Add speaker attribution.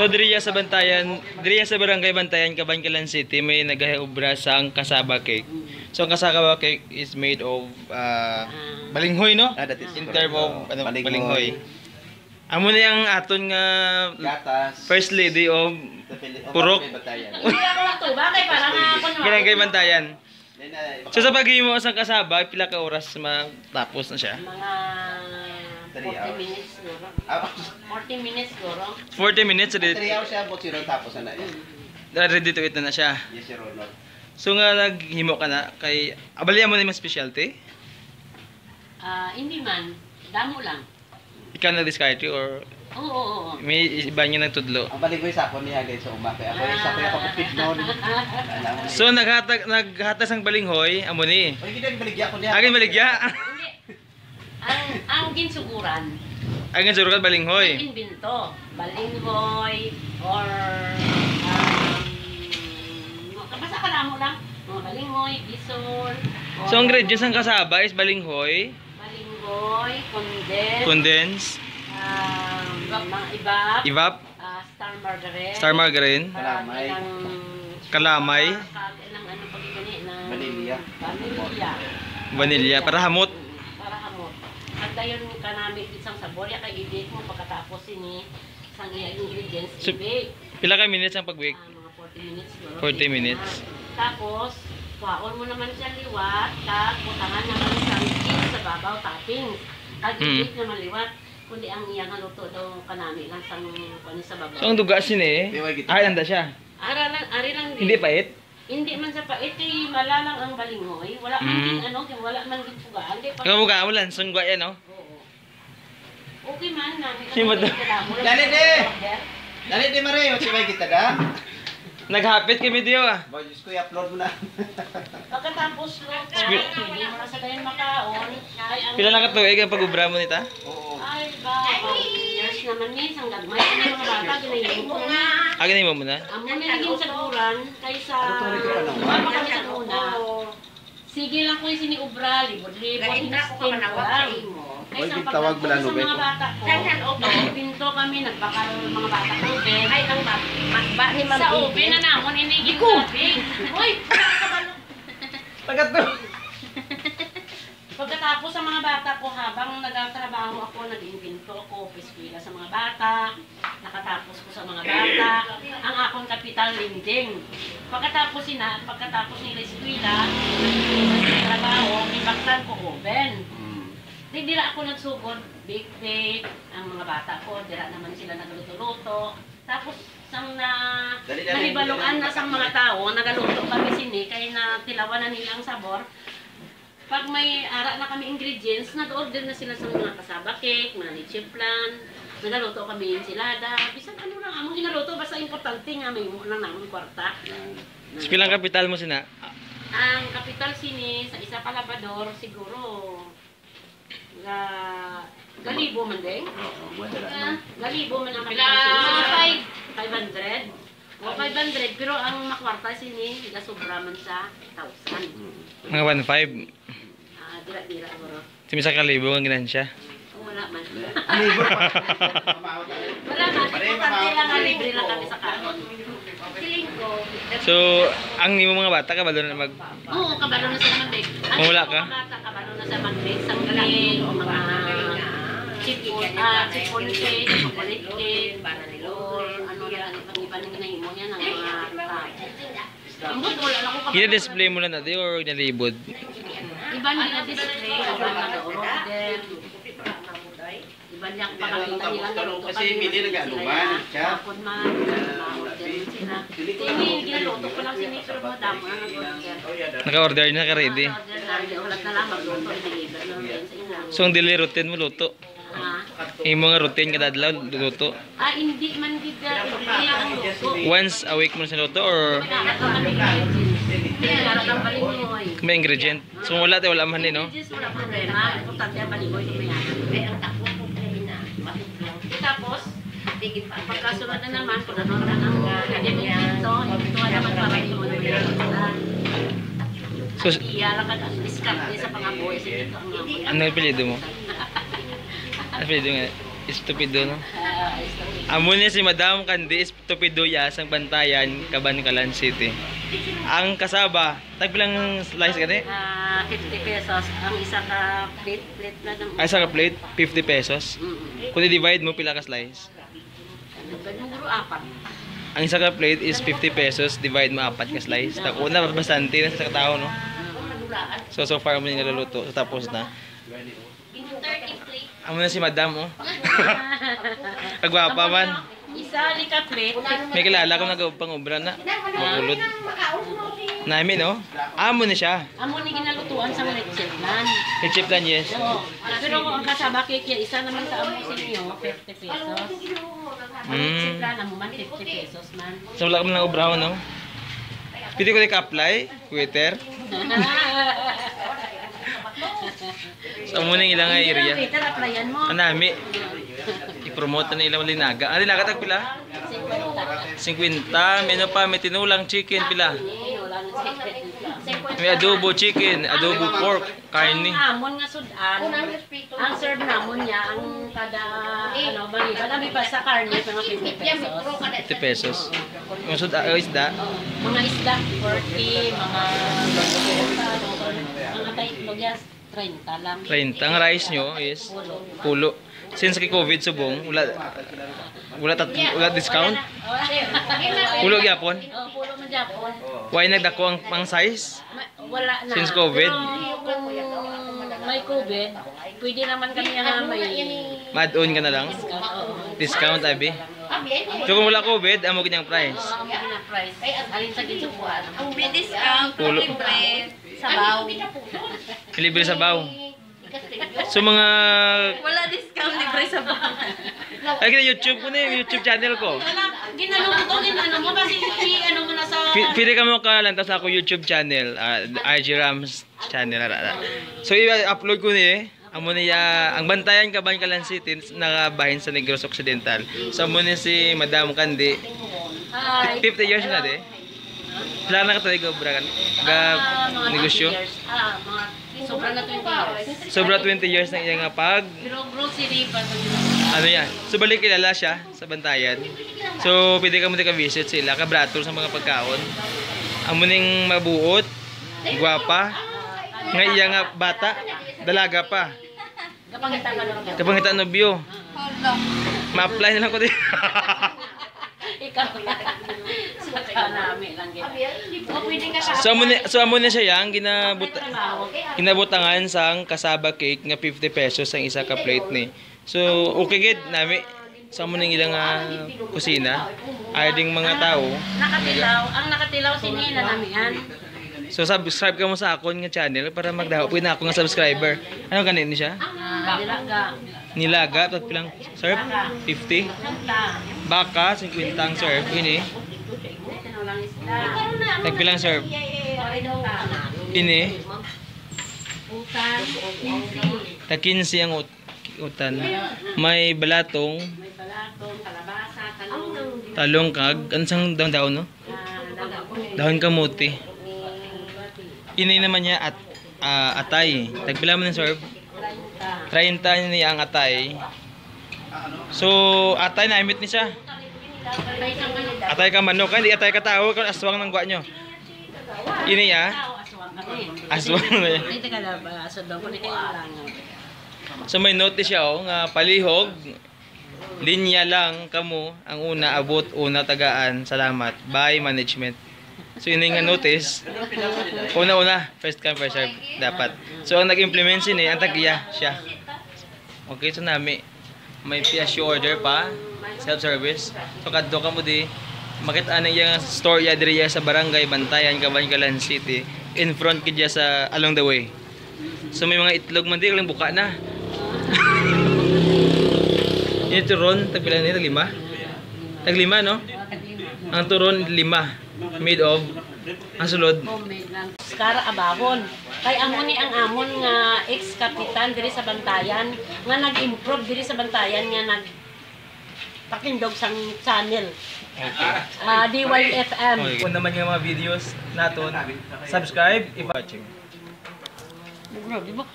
Speaker 1: So diriya sa Bantayan, diriya sa Barangay Bantayan, Cabancalan City, may nagahiubra sa ang kasaba cake. So ang kasaba cake is made of balinghoy, no?
Speaker 2: That is
Speaker 1: In
Speaker 2: correct.
Speaker 1: term of balinghoy. Amo na yung aton nga
Speaker 2: Gatas.
Speaker 1: first lady of Purok.
Speaker 3: Hindi ako lang to. Bakit? Parang ako naman.
Speaker 1: Barangay Bantayan. So sa paghimo sa kasaba, pila ka oras matapos na siya?
Speaker 3: Mga 40 minutes siguro. 40 minutes siguro.
Speaker 1: 40 minutes,
Speaker 2: 3 hours siya, but zero tapos na yun.
Speaker 1: ready to eat na siya.
Speaker 2: Yes, Sir Ronald.
Speaker 1: So nga naghimo ka na kay abalian mo na yung specialty?
Speaker 3: Hindi man. Damo lang.
Speaker 1: Ikaw na-discard or
Speaker 3: Oo.
Speaker 1: may iba niyo nagtudlo?
Speaker 2: Ang baligoy sa ako niya guys, so umake. Ako yung sa kuya kapapit noon.
Speaker 1: So naghatas ang balinghoy, amo ni.
Speaker 2: Oy, gid baligya ko niya.
Speaker 1: Agin baligya.
Speaker 3: Hindi. Ang ginsuguran.
Speaker 1: Agin surukat balinghoy.
Speaker 3: Invento. Balinghoy or basta ka lang mo lang. Mga balinghoy, bisol.
Speaker 1: So ang ingredients ng kasaba is balinghoy,
Speaker 3: Balinghoy, condense.
Speaker 1: condense,
Speaker 3: Mga ibap.
Speaker 1: ivap,
Speaker 3: Star margarine.
Speaker 1: star margarine,
Speaker 2: Kalamay.
Speaker 1: kalamay,
Speaker 3: Ng ano pag gani na
Speaker 2: Vanilla.
Speaker 3: Vanilla.
Speaker 1: vanilya para hamot.
Speaker 3: Para hamot. At dayon ka namin isang sabor ya kay i-bake mo pagkatapos ini isang ingredients
Speaker 1: So,
Speaker 3: i-bake.
Speaker 1: Pila ka minutes ang pag-bake?
Speaker 3: Mga 40 minutes siguro.
Speaker 1: 40 minutes.
Speaker 3: Tapos kuhaon mo naman siya liwat, tag butangan naman isang cheese sa babaw toppings. At i-bake naman liwat. Kundi ang iyang luto daw kanami lang sa kuno sa babaw.
Speaker 1: So ang duga sini, ay anda siya.
Speaker 3: Ari lang
Speaker 1: Hindi pait.
Speaker 3: Hindi man sa pait kay malalang ang balinghoy. Wala man din wala man din pugaan. Di pa.
Speaker 1: Kamu ka ulan sungwa yan, no?
Speaker 3: Oo. Okay man namin.
Speaker 2: Dali di! Dali di Mario, sibay kita da.
Speaker 1: Naghapit kami diyo ah.
Speaker 2: Boy, just ko i-upload mo na.
Speaker 3: Pagkatapos hindi mo na sa dayon makaon.
Speaker 1: Pila na ka tuig ang pag-ubra mo nita?
Speaker 2: Oo.
Speaker 3: Ay ba, years naman ni isang gagmay na mga bata ginayong ko na.
Speaker 1: Agin mo muna.
Speaker 3: Amo na naging saguran kaysa mama kami sa una. Sige lang ko yung siniubra, libod-libod, hinastin ko lang.
Speaker 2: Boy, tawag mo lang,
Speaker 3: sa mga bata ko, pinto kami, nagpakaroon ng mga bata ko, Ben. Ay, ang ba ni Ma'am sa ube na namon, iniging gabi. Uy,
Speaker 1: Pagkato.
Speaker 3: pagkatapos sa mga bata ko, habang nagtatrabaho ako, nag-invento ako, eskwela sa mga bata, nakatapos ko sa mga bata, ang akong kapital linding. Pagkatapos nila eskwela, nagtrabaho, ibaktan ko oven. Dira ako nagsugod, bake, ang mga bata ko, dira naman sila nagluto-luto. Tapos, sang nahibaluan na sa mga tao, nagaluto kami sini, kaya natilawan na nilang sabor. Pag may ara na kami ingredients, nag-order na sila sa mga kasaba cake, mga leche flan, nagaluto kami enchilada, bisan ano lang, among ginaluto, basta importante nga, may mo lang namin kwarta.
Speaker 1: So, pilang kapital mo sina?
Speaker 3: Ang kapital sini, sa isa palabador, siguro, galibo man din. Galibo man ang kapital. 500. O 500, pero ang makwarta sini, sobra man sa 1,000.
Speaker 1: Mga 1.5.
Speaker 3: Dira-dira bro.
Speaker 1: Simisa kalibo ang ginansya.
Speaker 3: Wala man.
Speaker 2: Libo pa.
Speaker 3: Wala man. Importante lang nga libre lang kami sa karon. Feeling ko.
Speaker 1: So, ang nimo mga bata ka balo na mag
Speaker 3: Oo, kabalo na sa mag-bake.
Speaker 1: Kung wala ka?
Speaker 3: Kabalo na sa mag-bake. Sanggalin, o mga chipon cake, chocolate cake, or ano lang, iba ng ginahimo niya ng mga ambot, wala na ko kabalo.
Speaker 1: gina-display mo lang natin or ginalibod?
Speaker 3: Iba nila display, iba nag-order. Iba niya pakakita nila naluto
Speaker 2: Kasi pili nag-anuman siya.
Speaker 3: Kapon man, ma-order sila. Hindi, ginaluto ko lang sini, pero madamo na nag-order.
Speaker 1: Naka-order na ka ready.
Speaker 3: Order na, wala na lang magluto, deliver na rin sa inyo.
Speaker 1: So, ang daily routine mo luto. Yung mga routine kada adlaw luto.
Speaker 3: Hindi man gida, hindi ang luto.
Speaker 1: Once a week mo sa luto or may ingredient. So, wala tayo wala man din, no?
Speaker 3: Wala problema. Importante ang baligoy kung mayaman. Tapos, pagkasunod na naman, kung ano na ang dito, ito naman para ito mo naman.
Speaker 1: So,
Speaker 3: Iyalang ka na, diskarte sa pangabuhay sa dito ang mga.
Speaker 1: ano yung apelyido mo? Ano apelyido nga? Estupido, no?
Speaker 3: Stupido.
Speaker 1: Amo niya si Madam Candy Estupidoya sang Bantayan, Cabancalan City. Ang kasaba, tagbilang slice ka ni?
Speaker 3: 50 pesos. Ang isa ka plate na ng...
Speaker 1: Ay, sa plate, 50 pesos. Kung i-divide mo, pila ka slice?
Speaker 3: Siguro 4.
Speaker 1: Ang isa ka plate is 50 pesos, divide mo 4 ka slice. Tako na, bastante na sa tao, no? So far mo yung naluluto. So, tapos na. Amo na si Madam, oh. Kagwapa man.
Speaker 3: Isa ni ka plate.
Speaker 1: May kilala ko nagpangobra na. Makulod. Namin, no? Amo na siya.
Speaker 3: Amo ni ginalutuan sa lechiplan.
Speaker 1: Lechiplan, yes.
Speaker 3: Oo. Pero kung ang kasaba cake, isa naman sa amo sa inyo, 50 pesos. Ang lechiplan, amo man 50 pesos man.
Speaker 1: So, wala ka ng obraho, no? Pwede ko ka-apply, waiter. So, muna yung ilang area.
Speaker 3: Waiter, applyan mo.
Speaker 1: Anami. I-promote na ilang linaga. Ano linaga tag pila? 50. Meno pa, may tinulang chicken pila. May adobo chicken, adobo pork, karne.
Speaker 3: Ang amon nga sudan, ang serve namon niya, ang kada, marami pa sa karne, mga 50 pesos.
Speaker 1: 50 pesos. Yung isda,
Speaker 3: Mga isda, 40, mga taitlog yes, 30 lang.
Speaker 1: 30. Ang rice nyo is pulo. Since kay COVID subong, wala discount. Pulo gyapon.
Speaker 3: Pulo man Japon.
Speaker 1: Why nagdako ang size?
Speaker 3: Wala na.
Speaker 1: Since COVID?
Speaker 3: Pero kung may COVID, pwede naman kami na may
Speaker 1: Mad-on ka na lang. Discount, abi. So kung wala COVID, amo ganyang price.
Speaker 3: ang mga price. Alin sa gitsupuan.
Speaker 4: Ang may discount,
Speaker 1: Pulo.
Speaker 4: libre.
Speaker 3: Sabaw.
Speaker 1: Libre sabaw. So mga...
Speaker 4: Wala discount, libre sa bahay.
Speaker 1: Ay, kita YouTube ko na yung YouTube channel ko.
Speaker 3: Ginano mo to, ginano mo kasi ano mo na sa...
Speaker 1: Pili ka mo ka lang, tapos ako YouTube channel, RG Rams channel. So i-upload ko ni amo niya ang Bantayan Cabancalan City nakabahin sa Negros Occidental. So amo ni si Madam Candy.
Speaker 3: Hi.
Speaker 1: 50 years na de. Sila na ka talaga obra kan.
Speaker 3: Mga
Speaker 1: Negosyo.
Speaker 3: 20 years. Mga sobra na 20 years.
Speaker 1: Sobra 20 years na iya nga pag
Speaker 3: Pero grocery pa
Speaker 1: ano yan. So balik kilala siya sa Bantayan. So pwede ka mo ka-visit sila, ka-bratol sa mga pagkaon. Amo ning mabuot, gwapa, nga iya nga bata, dalaga pa.
Speaker 3: Kapangita ka lang.
Speaker 1: Kapangita nobyo.
Speaker 4: Hala.
Speaker 1: Ma-apply na lang ko din.
Speaker 3: Ikaw sa kanami lang gina. O pwede ka sa...
Speaker 1: So amo na siya yang kinabutangan sang kasaba cake nga 50 pesos ang isa ka plate ni. So okay gid nami sa amo ning ilang kusina ay ding mga tao.
Speaker 3: Ang nakatilaw si Nina namian.
Speaker 1: So subscribe ka mo sa akon nga channel para magdaho pud na ako nga subscriber. Ano kanin siya?
Speaker 3: Dilaga.
Speaker 1: Nilaga tat pilang serve 50. Baka 50 ang serve ini. Tagpilang serve. Ini.
Speaker 3: Utan.
Speaker 1: Tag 15 ang utan. May balatong,
Speaker 3: May balatong, kalabasa, talong.
Speaker 1: talong kag ansang daon no? Dahon kamuti. Ini naman niya at atay. Tagpila mo ng serve. 30 niya ang atay. So atay na imit ni siya. Atay ka manok, hindi atay ka tao, kung aswang ng gwa nyo. Ini ya. Aswang na yan.
Speaker 3: Dito ka na ba? Asod daw ko ni kayo lang.
Speaker 1: So may notice siya nga palihog. Linya lang kamo ang una abot, una tagaan. Salamat. Bye management. So yun nga notice. Una-una, first come first serve dapat. So ang nag-implement siya, ang tagiya siya. Okay, so nami may PSU order pa, self-service. So kadto ka mo di makita na yung store ya diri sa Barangay Bantayan, Cabancalan City, in front kidya sa along the way. So may mga itlog man di lang buka na. Yung turon, tagpila nito, 5? Tag 5, no? Ang turon, 5. Made of, ang sulod.
Speaker 3: Homemade lang. Skara abahon. Kay amo ni ang amon nga ex-kapitan diri sa Bantayan nga nag-improve diri sa Bantayan nga nag pakindog sang channel. DYFM.
Speaker 1: Okay. Kung naman yung mga videos naton, subscribe if watching.
Speaker 3: Grabe ba?